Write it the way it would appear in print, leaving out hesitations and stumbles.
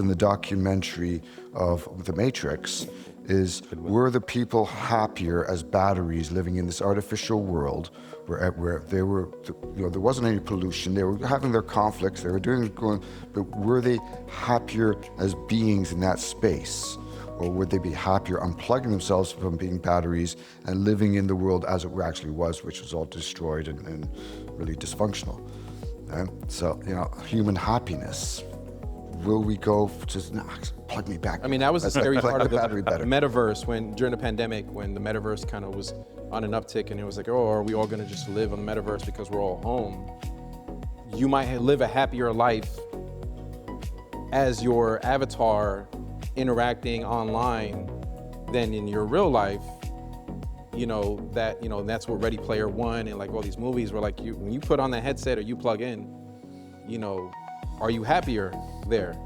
in the documentary of The Matrix is, were the people happier as batteries living in this artificial world where they were, there wasn't any pollution, they were having their conflicts, they were but were they happier as beings in that space? Or would they be happier unplugging themselves from being batteries and living in the world as it actually was, which was all destroyed and really dysfunctional? So, human happiness. Will we go just plug me back? I mean, that was the scary part of the better. Metaverse during the pandemic, when the Metaverse kind of was on an uptick, and it was like, oh, are we all going to just live on the Metaverse because we're all home? You might live a happier life as your avatar interacting online than in your real life. That's what Ready Player One and like all these movies were like, when you put on that headset or you plug in, are you happier there?